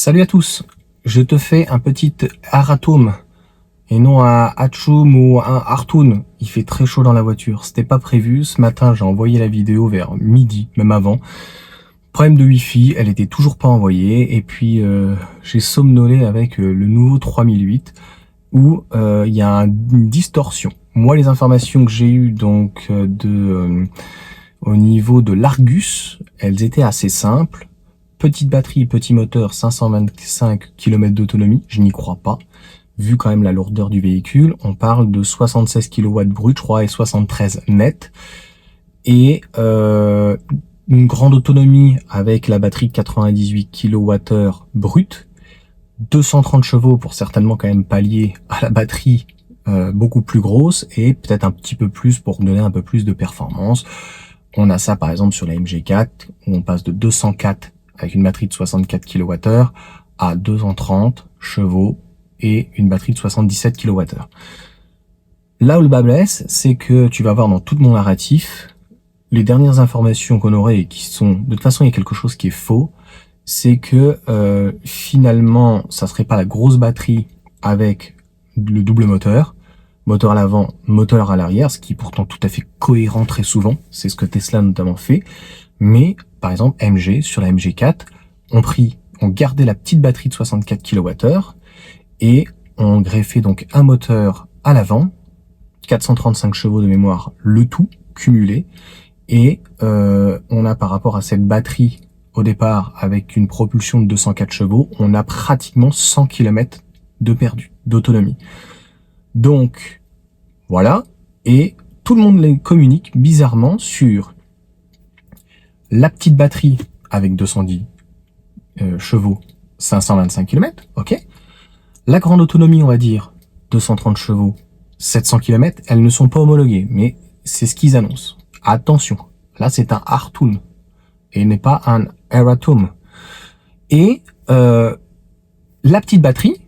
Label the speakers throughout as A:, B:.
A: Salut à tous, je te fais un petit Aratum et non un Hatchoum ou un Artoun. Il fait très chaud dans la voiture, c'était pas prévu. Ce matin j'ai envoyé la vidéo vers midi, même avant. Problème de Wi-Fi, elle était toujours pas envoyée et puis j'ai somnolé avec le nouveau 3008 où il y a une distorsion. Moi les informations que j'ai eues donc au niveau de l'Argus, elles étaient assez simples. Petite batterie, petit moteur, 525 km d'autonomie, je n'y crois pas. Vu quand même la lourdeur du véhicule, on parle de 76 kW brut, je crois, et 73 net. Et une grande autonomie avec la batterie 98 kWh brut, 230 chevaux pour certainement quand même pallier à la batterie beaucoup plus grosse, et peut-être un petit peu plus pour donner un peu plus de performance. On a ça par exemple sur la MG4, où on passe de 204 avec une batterie de 64 kWh à 230 chevaux et une batterie de 77 kWh. Là où le bas blesse, c'est que tu vas voir dans tout mon narratif, les dernières informations qu'on aurait et qui sont, de toute façon il y a quelque chose qui est faux, c'est que finalement ça serait pas la grosse batterie avec le double moteur à l'avant, moteur à l'arrière, ce qui est pourtant tout à fait cohérent très souvent, c'est ce que Tesla notamment fait, mais par exemple MG, sur la MG4, on gardait la petite batterie de 64 kWh et on greffait donc un moteur à l'avant, 435 chevaux de mémoire, le tout cumulé, et on a par rapport à cette batterie au départ avec une propulsion de 204 chevaux, on a pratiquement 100 km de perdu d'autonomie. Donc voilà, et tout le monde les communique bizarrement sur la petite batterie avec 210 chevaux, 525 km, ok. La grande autonomie, on va dire, 230 chevaux, 700 km, elles ne sont pas homologuées, mais c'est ce qu'ils annoncent. Attention, là c'est un Artoon, et n'est pas un Aratum. Et la petite batterie,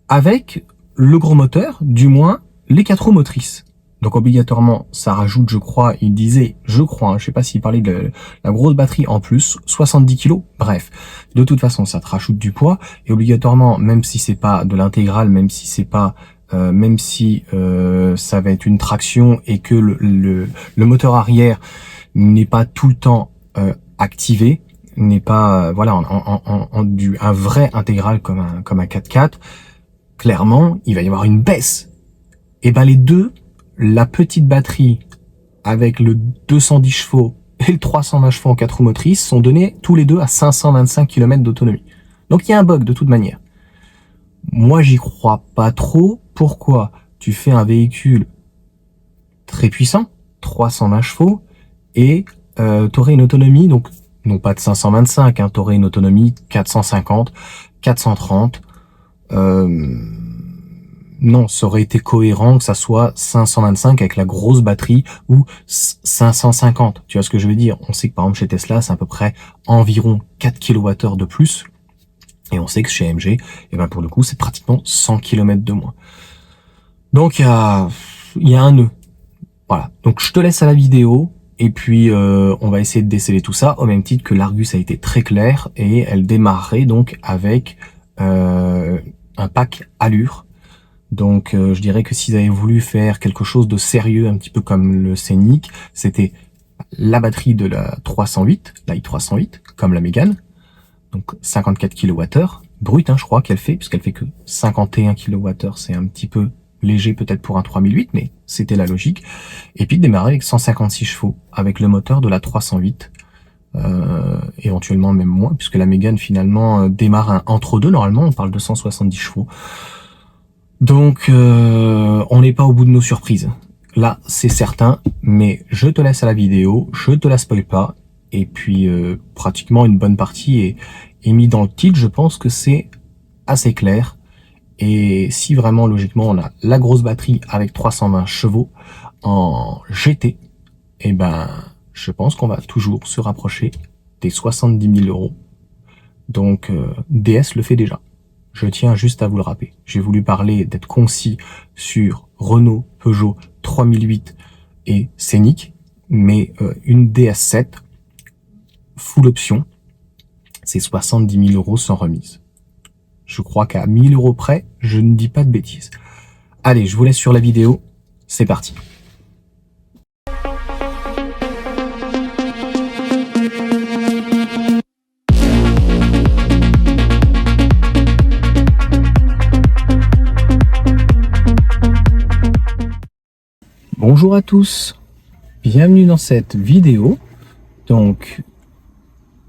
A: avec le gros moteur, du moins les 4 roues motrices. Donc obligatoirement, ça rajoute, je crois, il disait, je crois, je sais pas s'il parlait de la grosse batterie en plus, 70 kg, bref. De toute façon, ça te rajoute du poids, et obligatoirement, même si c'est pas de l'intégrale, même si c'est pas, même si ça va être une traction et que le moteur arrière n'est pas tout le temps activé, n'est pas, voilà, un vrai intégral comme un 4x4, clairement, il va y avoir une baisse. Et ben les deux, la petite batterie avec le 210 chevaux et le 320 chevaux en 4 roues motrices sont donnés tous les deux à 525 km d'autonomie. Donc il y a un bug de toute manière. Moi j'y crois pas trop. Pourquoi? Tu fais un véhicule très puissant, 320 chevaux, et t'aurais une autonomie, donc non pas de 525, hein, t'aurais une autonomie 450, 430, non, ça aurait été cohérent que ça soit 525 avec la grosse batterie ou 550. Tu vois ce que je veux dire? On sait que par exemple chez Tesla, c'est à peu près environ 4 kWh de plus. Et on sait que chez MG, eh ben pour le coup, c'est pratiquement 100 km de moins. Donc il y a un nœud. Voilà. Donc je te laisse à la vidéo. Et puis on va essayer de déceler tout ça, au même titre que l'Argus a été très clair et elle démarrerait donc avec un pack Allure. Donc je dirais que s'ils avaient voulu faire quelque chose de sérieux, un petit peu comme le Scénic, c'était la batterie de la 308, la i308, comme la Mégane, donc 54 kWh, brut, hein, je crois qu'elle fait, puisqu'elle fait que 51 kWh, c'est un petit peu léger peut-être pour un 3008, mais c'était la logique. Et puis de démarrer avec 156 chevaux, avec le moteur de la 308, éventuellement même moins, puisque la Mégane finalement démarre un entre-deux, normalement on parle de 170 chevaux. Donc, on n'est pas au bout de nos surprises. Là, c'est certain, mais je te laisse à la vidéo, je te la spoil pas, et puis pratiquement une bonne partie est mise dans le titre. Je pense que c'est assez clair, et si vraiment logiquement on a la grosse batterie avec 320 chevaux en GT, eh ben, je pense qu'on va toujours se rapprocher des 70 000 euros. Donc, DS le fait déjà. Je tiens juste à vous le rappeler. J'ai voulu parler d'être concis sur Renault, Peugeot 3008 et Scénic, mais une DS7 full option, c'est 70 000 € sans remise. Je crois qu'à 1 000 € près, je ne dis pas de bêtises. Allez, je vous laisse sur la vidéo, c'est parti. Bonjour à tous, bienvenue dans cette vidéo. Donc,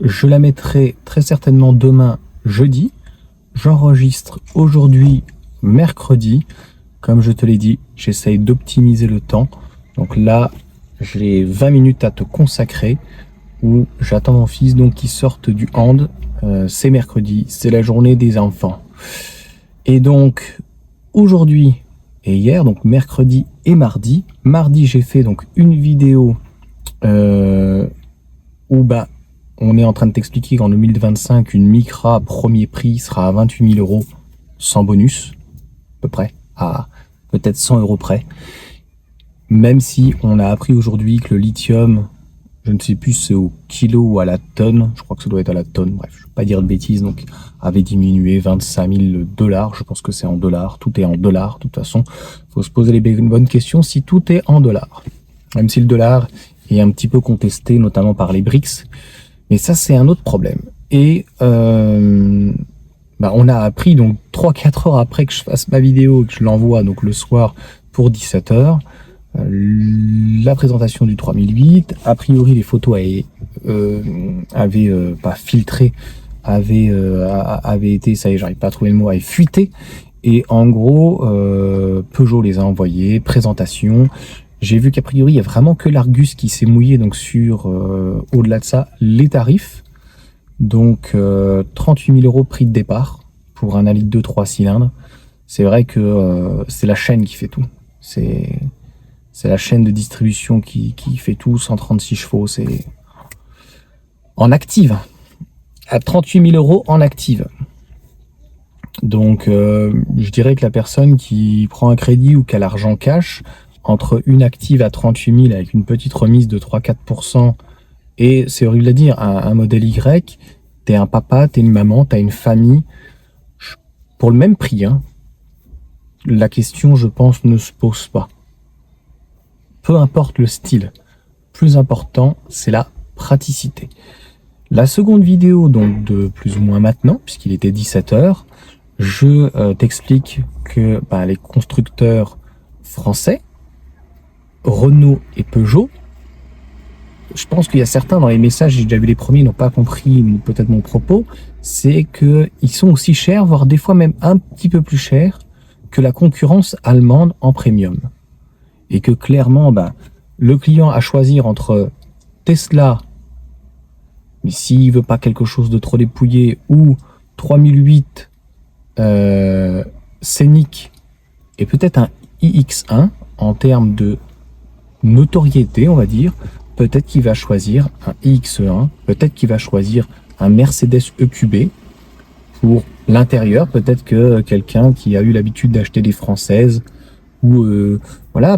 A: je la mettrai très certainement demain, jeudi. J'enregistre aujourd'hui, mercredi. Comme je te l'ai dit, j'essaye d'optimiser le temps. Donc là, j'ai 20 minutes à te consacrer où j'attends mon fils donc qui sorte du hand. C'est mercredi, c'est la journée des enfants. Et donc, aujourd'hui et hier, donc mercredi et mardi. Mardi, j'ai fait donc une vidéo où on est en train de t'expliquer qu'en 2025, une Micra premier prix sera à 28 000 € sans bonus, à peu près, à peut-être 100 € près. Même si on a appris aujourd'hui que le lithium, je ne sais plus c'est au kilo ou à la tonne, je crois que ça doit être à la tonne, bref, je ne veux pas dire de bêtises, donc avait diminué 25 000 $, je pense que c'est en dollars, tout est en dollars, de toute façon, il faut se poser les bonnes questions si tout est en dollars. Même si le dollar est un petit peu contesté, notamment par les BRICS, mais ça c'est un autre problème. Et on a appris donc 3-4 heures après que je fasse ma vidéo, que je l'envoie donc le soir pour 17 h, la présentation du 3008, a priori les photos avaient pas filtré, avaient été, ça y est, j'arrive pas à trouver le mot, avaient fuité, et en gros Peugeot les a envoyés, présentation. J'ai vu qu'a priori il y a vraiment que l'Argus qui s'est mouillé donc sur au-delà de ça les tarifs. Donc 38 000 € prix de départ pour un 1,2 litre 3 cylindres. C'est vrai que c'est la chaîne qui fait tout. C'est la chaîne de distribution qui fait tout, 136 chevaux, c'est en active. À 38 000 € en active. Donc je dirais que la personne qui prend un crédit ou qui a l'argent cash, entre une active à 38 000 avec une petite remise de 3-4%, et c'est horrible à dire, un modèle Y, t'es un papa, t'es une maman, t'as une famille, pour le même prix, hein, la question, je pense, ne se pose pas. Peu importe le style, plus important, c'est la praticité. La seconde vidéo, donc de plus ou moins maintenant, puisqu'il était 17 h, je t'explique que les constructeurs français, Renault et Peugeot, je pense qu'il y a certains dans les messages, j'ai déjà vu les premiers, n'ont pas compris peut-être mon propos, c'est qu'ils sont aussi chers, voire des fois même un petit peu plus chers que la concurrence allemande en premium. Et que clairement, le client a à choisir entre Tesla, mais s'il veut pas quelque chose de trop dépouillé, ou 3008 Scénic, et peut-être un iX1 en termes de notoriété, on va dire, peut-être qu'il va choisir un iX1, peut-être qu'il va choisir un Mercedes EQB pour l'intérieur, peut-être que quelqu'un qui a eu l'habitude d'acheter des françaises, ou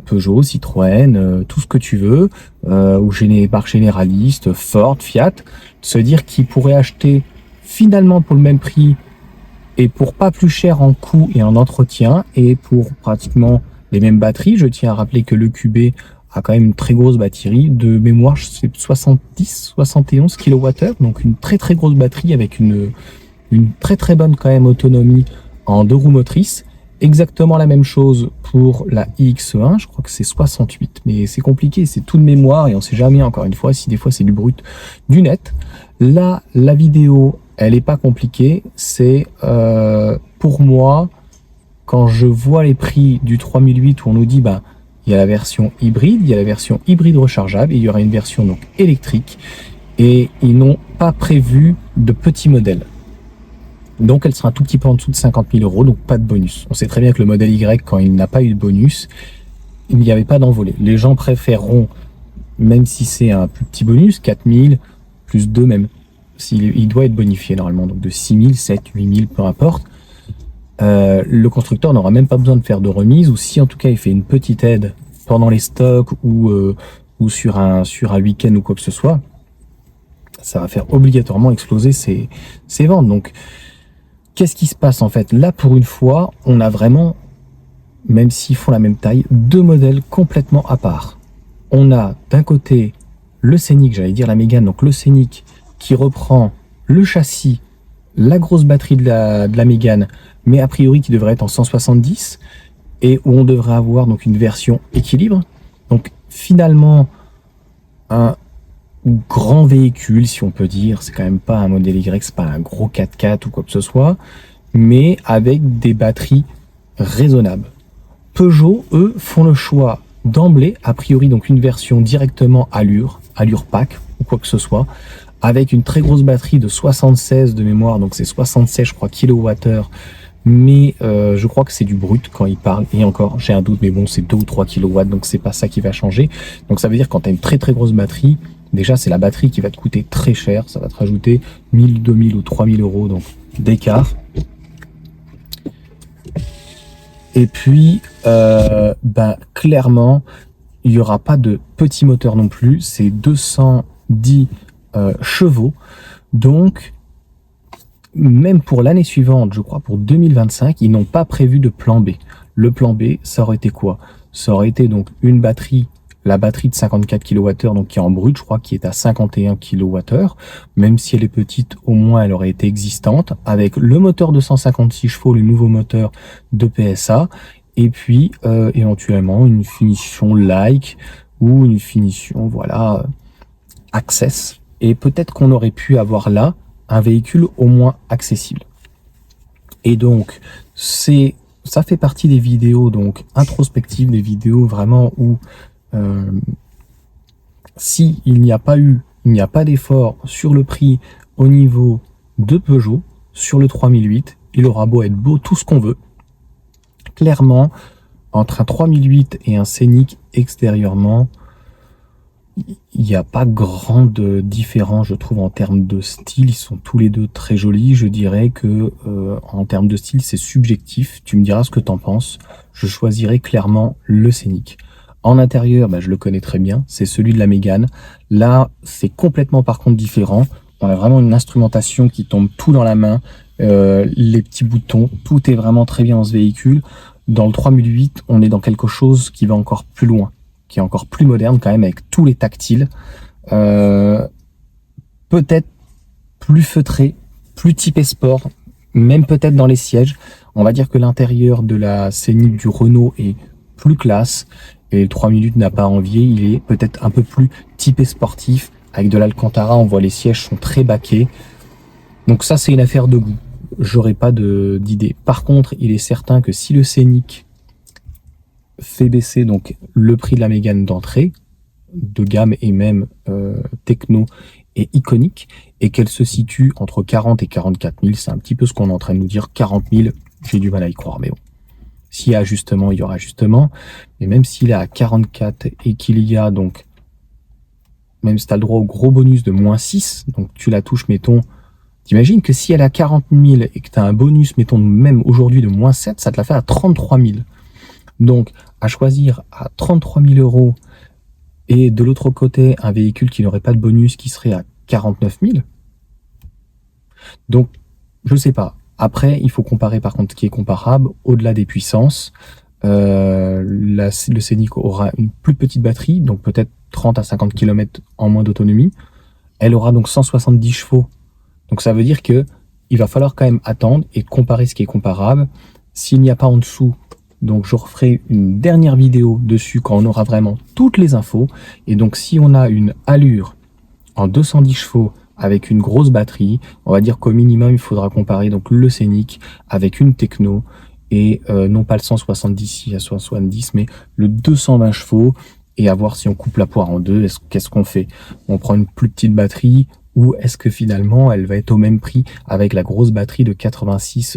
A: Peugeot, Citroën, tout ce que tu veux, ou marque généraliste, Ford, Fiat, se dire qu'il pourrait acheter finalement pour le même prix et pour pas plus cher en coût et en entretien, et pour pratiquement les mêmes batteries. Je tiens à rappeler que le QB a quand même une très grosse batterie, de mémoire c'est 70-71 kWh, donc une très très grosse batterie avec une très très bonne quand même autonomie en 2 roues motrices. Exactement la même chose pour la iX1, je crois que c'est 68, mais c'est compliqué, c'est tout de mémoire et on sait jamais, encore une fois, si des fois c'est du brut, du net. Là, la vidéo, elle est pas compliquée, c'est pour moi, quand je vois les prix du 3008 où on nous dit, il y a la version hybride, il y a la version hybride rechargeable, et il y aura une version donc électrique, et ils n'ont pas prévu de petits modèles. Donc elle sera un tout petit peu en dessous de 50 000 €, donc pas de bonus. On sait très bien que le modèle Y, quand il n'a pas eu de bonus, il n'y avait pas d'envolée. Les gens préféreront, même si c'est un plus petit bonus, 4 000, plus 2 même, il doit être bonifié normalement, donc de 6 000, 7 000, 8 000, peu importe. Le constructeur n'aura même pas besoin de faire de remise, ou si en tout cas il fait une petite aide pendant les stocks ou sur un week-end ou quoi que ce soit, ça va faire obligatoirement exploser ses ventes. Donc, qu'est-ce qui se passe en fait? Là, pour une fois, on a vraiment, même s'ils font la même taille, deux modèles complètement à part. On a d'un côté le Scénic, j'allais dire la Mégane, donc le Scénic qui reprend le châssis, la grosse batterie de la Mégane, mais a priori qui devrait être en 170, et où on devrait avoir donc une version équilibre. Donc finalement, un grand véhicule, si on peut dire, c'est quand même pas un modèle Y, c'est pas un gros 4x4 ou quoi que ce soit, mais avec des batteries raisonnables. Peugeot, eux, font le choix d'emblée, a priori donc une version directement allure pack ou quoi que ce soit, avec une très grosse batterie de 76 de mémoire, donc c'est 76 je crois kWh, mais je crois que c'est du brut quand il parle, et encore j'ai un doute, mais bon c'est 2 ou 3 kW, donc c'est pas ça qui va changer. Donc ça veut dire quand tu as une très très grosse batterie, déjà c'est la batterie qui va te coûter très cher, ça va te rajouter 1000, 2000 ou 3000 euros donc d'écart. Et puis, clairement, il n'y aura pas de petit moteur non plus. C'est 210 chevaux. Donc, même pour l'année suivante, je crois pour 2025, ils n'ont pas prévu de plan B. Le plan B, ça aurait été quoi? Ça aurait été donc une batterie, la batterie de 54 kWh, donc qui est en brut, je crois, qui est à 51 kWh. Même si elle est petite, au moins elle aurait été existante, avec le moteur de 156 chevaux, le nouveau moteur de PSA, et puis éventuellement une finition like ou une finition, voilà, access. Et peut-être qu'on aurait pu avoir là un véhicule au moins accessible. Et donc, ça fait partie des vidéos donc introspectives, des vidéos vraiment où si il n'y a pas d'effort sur le prix au niveau de Peugeot, sur le 3008, il aura beau être beau tout ce qu'on veut. Clairement, entre un 3008 et un Scénic extérieurement, il n'y a pas grande différence, je trouve, en termes de style. Ils sont tous les deux très jolis. Je dirais que en termes de style, c'est subjectif. Tu me diras ce que tu en penses. Je choisirais clairement le Scénic. En intérieur, je le connais très bien. C'est celui de la Mégane. Là, c'est complètement par contre différent. On a vraiment une instrumentation qui tombe tout dans la main. Les petits boutons, tout est vraiment très bien dans ce véhicule. Dans le 3008, on est dans quelque chose qui va encore plus loin, qui est encore plus moderne quand même, avec tous les tactiles. Peut-être plus feutré, plus typé sport, même peut-être dans les sièges. On va dire que l'intérieur de la Scénic du Renault est plus classe, et le 3 minutes n'a pas à envier. Il est peut-être un peu plus typé sportif, avec de l'Alcantara, on voit les sièges sont très baquets. Donc ça, c'est une affaire de goût. J'aurais pas d'idée. Par contre, il est certain que si le Scénic fait baisser donc le prix de la Mégane d'entrée, de gamme et même techno et iconique, et qu'elle se situe entre 40 et 44 000, c'est un petit peu ce qu'on est en train de nous dire. 40 000, j'ai du mal à y croire, mais bon. S'il y a ajustement, il y aura ajustement. Mais même s'il est à 44 et qu'il y a donc, même si tu as le droit au gros bonus de moins 6, donc tu la touches, mettons, t'imagines que si elle a 40 000 et que tu as un bonus, mettons même aujourd'hui de moins 7, ça te la fait à 33 000. Donc, à choisir à 33 000 euros et de l'autre côté, un véhicule qui n'aurait pas de bonus qui serait à 49 000. Donc, je sais pas. Après, il faut comparer par contre ce qui est comparable au-delà des puissances. Le Scénic aura une plus petite batterie, donc peut-être 30 à 50 km en moins d'autonomie. Elle aura donc 170 chevaux. Donc ça veut dire que il va falloir quand même attendre et comparer ce qui est comparable. S'il n'y a pas en dessous, donc je referai une dernière vidéo dessus quand on aura vraiment toutes les infos. Et donc si on a une allure en 210 chevaux avec une grosse batterie, on va dire qu'au minimum il faudra comparer donc le Scénic avec une techno et non pas le 170 il y a 170 mais le 220 chevaux, et à voir si on coupe la poire en deux. Qu'est-ce qu'on fait? On prend une plus petite batterie, ou est-ce que finalement elle va être au même prix avec la grosse batterie de 86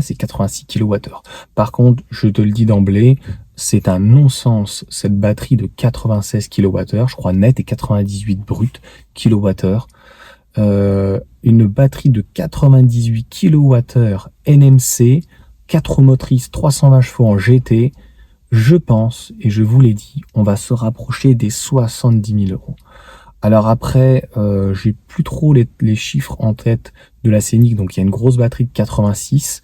A: c'est 86 kWh. Par contre, je te le dis d'emblée, c'est un non-sens, cette batterie de 96 kWh, je crois net, et 98 brut kWh. Une batterie de 98 kWh NMC, 4 roues motrices, 320 chevaux en GT, je pense, et je vous l'ai dit, on va se rapprocher des 70 000 euros. Alors après, j'ai plus trop les chiffres en tête de la Scénic, donc il y a une grosse batterie de 86,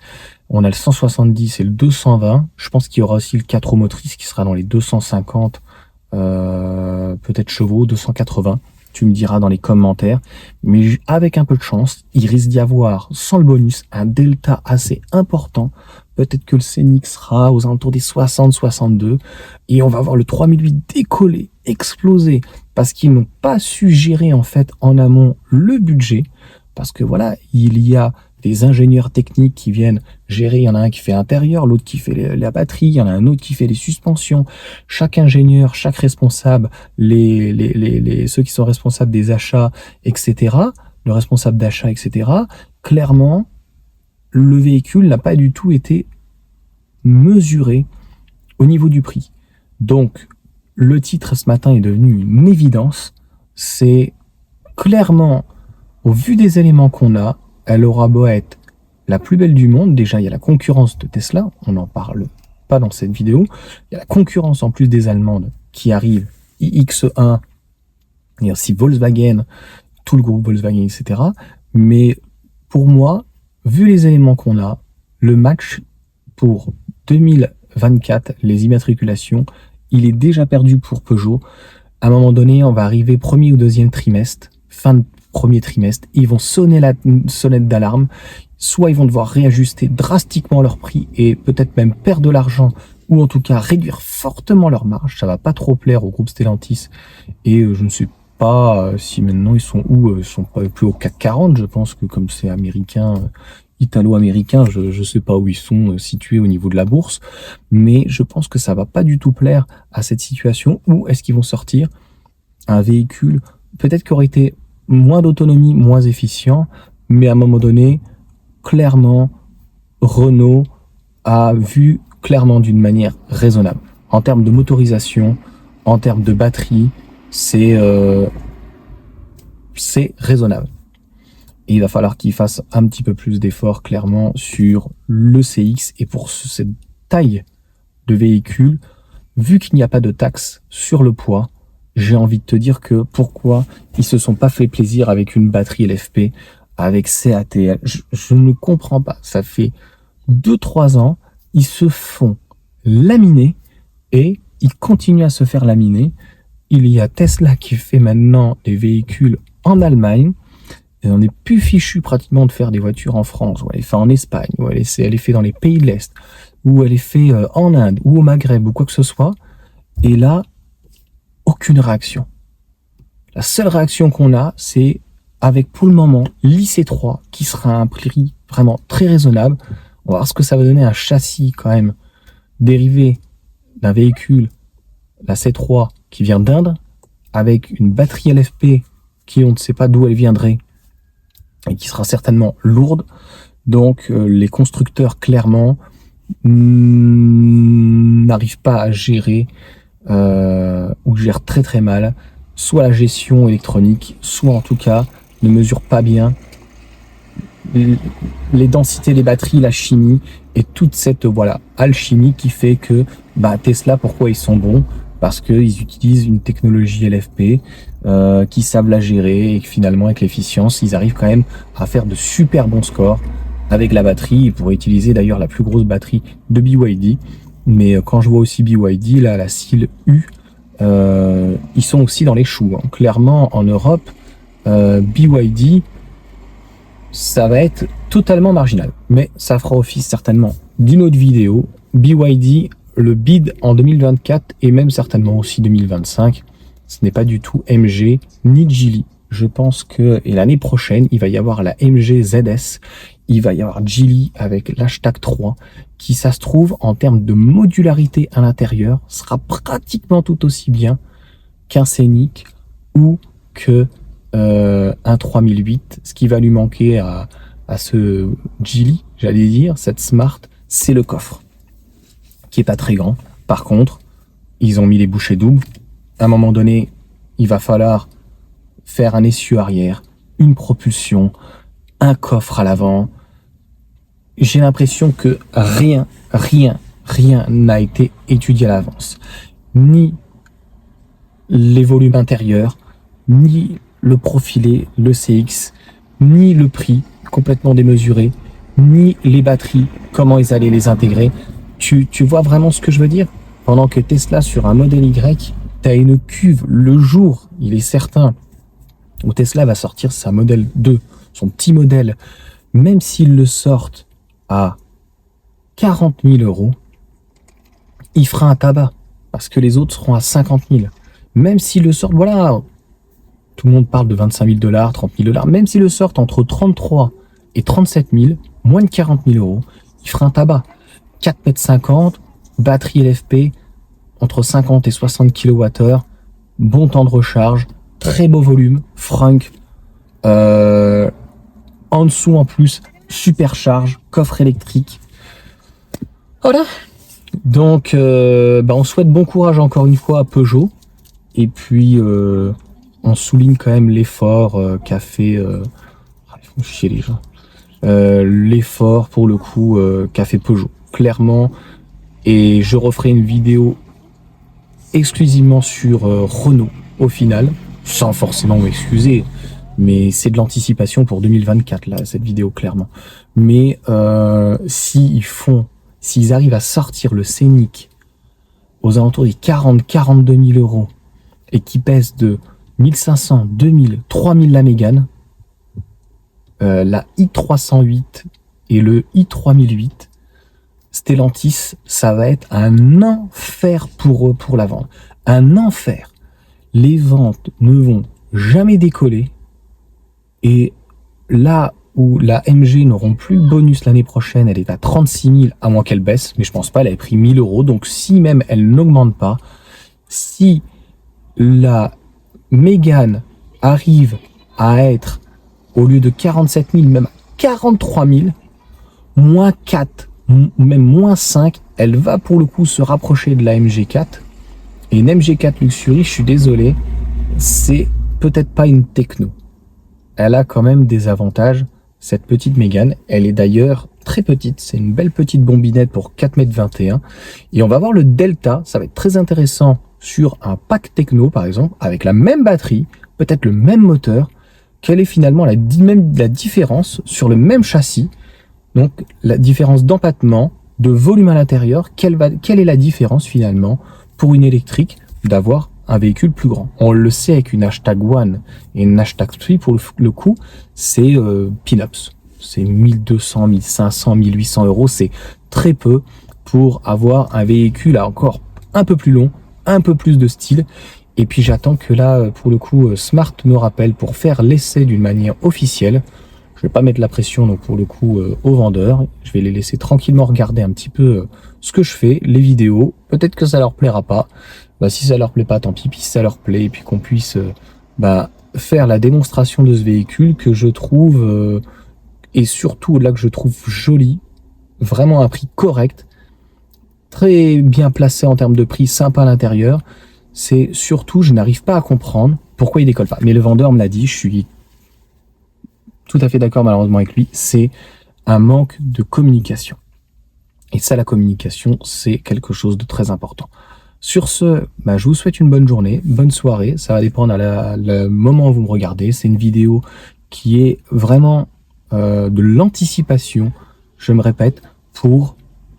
A: on a le 170 et le 220, je pense qu'il y aura aussi le 4 roues motrices qui sera dans les 250, peut-être chevaux, 280, tu me diras dans les commentaires, mais avec un peu de chance, il risque d'y avoir, sans le bonus, un delta assez important, peut-être que le Scénic sera aux alentours des 60-62, et on va voir le 3008 décoller, exploser, parce qu'ils n'ont pas su gérer en fait en amont le budget, parce que voilà, il y a des ingénieurs techniques qui viennent gérer, il y en a un qui fait l'intérieur, l'autre qui fait la batterie, il y en a un autre qui fait les suspensions, chaque ingénieur, chaque responsable, ceux qui sont responsables des achats, etc., le responsable d'achat, etc., clairement, le véhicule n'a pas du tout été mesuré au niveau du prix. Donc, le titre ce matin est devenu une évidence. C'est clairement, au vu des éléments qu'on a, elle aura beau être la plus belle du monde. Déjà, il y a la concurrence de Tesla. On n'en parle pas dans cette vidéo. Il y a la concurrence en plus des Allemandes qui arrivent. iX1, il y a aussi Volkswagen, tout le groupe Volkswagen, etc. Mais pour moi, vu les éléments qu'on a, le match pour 2024, les immatriculations, il est déjà perdu pour Peugeot. À un moment donné, on va arriver premier ou deuxième trimestre, fin de premier trimestre, ils vont sonner la sonnette d'alarme, soit ils vont devoir réajuster drastiquement leur prix et peut-être même perdre de l'argent, ou en tout cas réduire fortement leur marge. Ça va pas trop plaire au groupe Stellantis, et je ne sais pas si maintenant ils sont où, ils sont pas plus au CAC 40, je pense que comme c'est américain, italo-américain, je sais pas où ils sont situés au niveau de la bourse, mais je pense que ça va pas du tout plaire à cette situation. Où est-ce qu'ils vont sortir un véhicule peut-être qui aurait été moins d'autonomie, moins efficient, mais à un moment donné, clairement, Renault a vu clairement d'une manière raisonnable. En termes de motorisation, en termes de batterie, c'est raisonnable. Et il va falloir qu'ils fassent un petit peu plus d'efforts clairement sur le CX. Et pour cette taille de véhicule, vu qu'il n'y a pas de taxe sur le poids, j'ai envie de te dire que pourquoi ils se sont pas fait plaisir avec une batterie LFP, avec CATL. Je ne comprends pas. Ça fait 2-3 ans, ils se font laminer et ils continuent à se faire laminer. Il y a Tesla qui fait maintenant des véhicules en Allemagne. Et on n'est plus fichu pratiquement de faire des voitures en France, ou elle est faite en Espagne, ou elle est faite dans les pays de l'Est, ou elle est faite en Inde, ou au Maghreb, ou quoi que ce soit. Et là, aucune réaction. La seule réaction qu'on a, c'est avec pour le moment l'IC3, qui sera à un prix vraiment très raisonnable. On va voir ce que ça va donner, un châssis quand même dérivé d'un véhicule, la C3, qui vient d'Inde, avec une batterie LFP qui on ne sait pas d'où elle viendrait, et qui sera certainement lourde. Donc les constructeurs clairement n'arrivent pas à gérer ou gèrent très très mal soit la gestion électronique, soit en tout cas ne mesurent pas bien les densités des batteries, la chimie et toute cette alchimie qui fait que Tesla, pourquoi ils sont bons? Parce qu'ils utilisent une technologie LFP qui savent la gérer et que finalement avec l'efficience ils arrivent quand même à faire de super bons scores avec la batterie. Ils pourraient utiliser d'ailleurs la plus grosse batterie de BYD, mais quand je vois aussi BYD là, la Seal U, ils sont aussi dans les choux hein. Clairement en Europe, BYD ça va être totalement marginal, mais ça fera office certainement d'une autre vidéo. BYD, le bid en 2024 et même certainement aussi 2025, ce n'est pas du tout MG ni Geely. Je pense que et l'année prochaine, il va y avoir la MG ZS, il va y avoir Geely avec l'hashtag 3, qui ça se trouve en termes de modularité à l'intérieur sera pratiquement tout aussi bien qu'un Scénic ou que un 3008. Ce qui va lui manquer à ce Geely, j'allais dire, cette Smart, c'est le coffre, qui est pas très grand. Par contre, ils ont mis les bouchées doubles. À un moment donné, il va falloir faire un essieu arrière, une propulsion, un coffre à l'avant. J'ai l'impression que rien n'a été étudié à l'avance. Ni les volumes intérieurs, ni le profilé, le CX, ni le prix complètement démesuré, ni les batteries, comment ils allaient les intégrer. Tu vois vraiment ce que je veux dire? Pendant que Tesla, sur un modèle Y, tu as une cuve le jour, il est certain, où Tesla va sortir sa modèle 2, son petit modèle, même s'ils le sortent à 40 000 euros, il fera un tabac, parce que les autres seront à 50 000. Même s'ils le sortent, voilà, tout le monde parle de 25 000 $, 30 000 $, même s'ils le sortent entre 33 et 37 000, moins de 40 000 euros, il fera un tabac. 4,50 m, batterie LFP, entre 50 et 60 kWh, bon temps de recharge, très beau volume, frunk, en dessous en plus, supercharge, coffre électrique. Voilà. Donc, on souhaite bon courage encore une fois à Peugeot. Et puis, on souligne quand même l'effort qu'a fait... ils font chier les gens. L'effort, pour le coup, qu'a fait Peugeot. Clairement. Et je referai une vidéo exclusivement sur Renault, au final. Sans forcément m'excuser. Mais c'est de l'anticipation pour 2024, là, cette vidéo, clairement. Mais s'ils arrivent à sortir le Scénic aux alentours des 40-42 000 euros et qui pèse de 1500, 2000, 3000 la Mégane, la i308 et le i3008, Stellantis, ça va être un enfer pour eux pour la vente. Un enfer. Les ventes ne vont jamais décoller. Et là où la MG n'auront plus le bonus l'année prochaine, elle est à 36 000, à moins qu'elle baisse, mais je pense pas, elle avait pris 1000 euros. Donc si même elle n'augmente pas, si la Mégane arrive à être, au lieu de 47 000, même 43 000, moins 4, ou même moins 5, elle va pour le coup se rapprocher de la MG4. Et une MG4 Luxury, je suis désolé, c'est peut-être pas une techno. Elle a quand même des avantages, cette petite Mégane. Elle est d'ailleurs très petite, c'est une belle petite bombinette pour 4,21 m. Et on va voir le Delta, ça va être très intéressant sur un pack techno par exemple, avec la même batterie, peut-être le même moteur. Quelle est finalement la différence sur le même châssis? Donc la différence d'empattement, de volume à l'intérieur, quelle est la différence finalement pour une électrique d'avoir un véhicule plus grand? On le sait avec une hashtag 1 et une hashtag 3 pour le coup, c'est peanuts. C'est 1200, 1500, 1800 euros, c'est très peu pour avoir un véhicule encore un peu plus long, un peu plus de style. Et puis j'attends que là, pour le coup, Smart me rappelle pour faire l'essai d'une manière officielle. Je vais pas mettre la pression donc pour le coup aux vendeurs. Je vais les laisser tranquillement regarder un petit peu ce que je fais, les vidéos. Peut-être que ça leur plaira pas. Si ça leur plaît pas, tant pis. Puis si ça leur plaît, et puis qu'on puisse faire la démonstration de ce véhicule que je trouve et surtout là que je trouve joli, vraiment à un prix correct, très bien placé en termes de prix, sympa à l'intérieur. C'est surtout, je n'arrive pas à comprendre pourquoi il décolle pas. Mais le vendeur me l'a dit, je suis tout à fait d'accord malheureusement avec lui, c'est un manque de communication. Et ça, la communication, c'est quelque chose de très important. Sur ce, je vous souhaite une bonne journée, bonne soirée. Ça va dépendre à le moment où vous me regardez. C'est une vidéo qui est vraiment de l'anticipation, je me répète, pour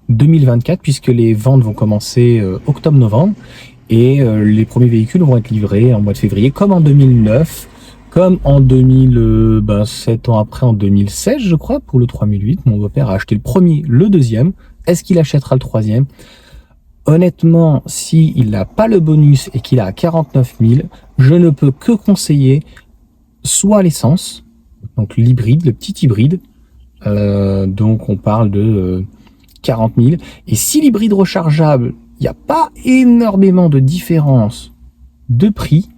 A: 2024, puisque les ventes vont commencer octobre-novembre. Et les premiers véhicules vont être livrés en mois de février, comme en 2009, comme en 7 ans après, en 2016, je crois, pour le 3008. Mon beau-père a acheté le premier, le deuxième. Est-ce qu'il achètera le troisième? Honnêtement, s'il n'a pas le bonus et qu'il est à 49 000, je ne peux que conseiller soit l'essence, donc l'hybride, le petit hybride. Donc on parle de 40 000. Et si l'hybride rechargeable, il n'y a pas énormément de différence de prix,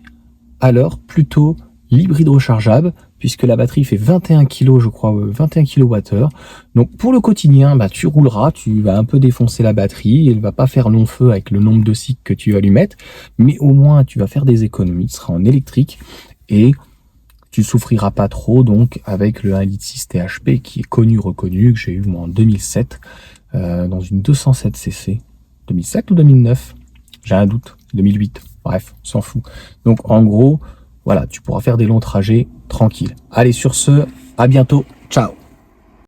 A: alors plutôt l'hybride rechargeable, puisque la batterie fait 21 kg, je crois, 21 kWh. Donc pour le quotidien, tu rouleras, tu vas un peu défoncer la batterie, elle va pas faire long feu avec le nombre de cycles que tu vas lui mettre, mais au moins tu vas faire des économies, tu seras en électrique et tu souffriras pas trop donc avec le 1,6 L THP qui est connu, reconnu, que j'ai eu moi en 2007, dans une 207 cc. 2007 ou 2009? J'ai un doute, 2008, bref, on s'en fout. Donc en gros, Voilà, tu pourras faire des longs trajets tranquilles. Allez, sur ce, à bientôt. Ciao.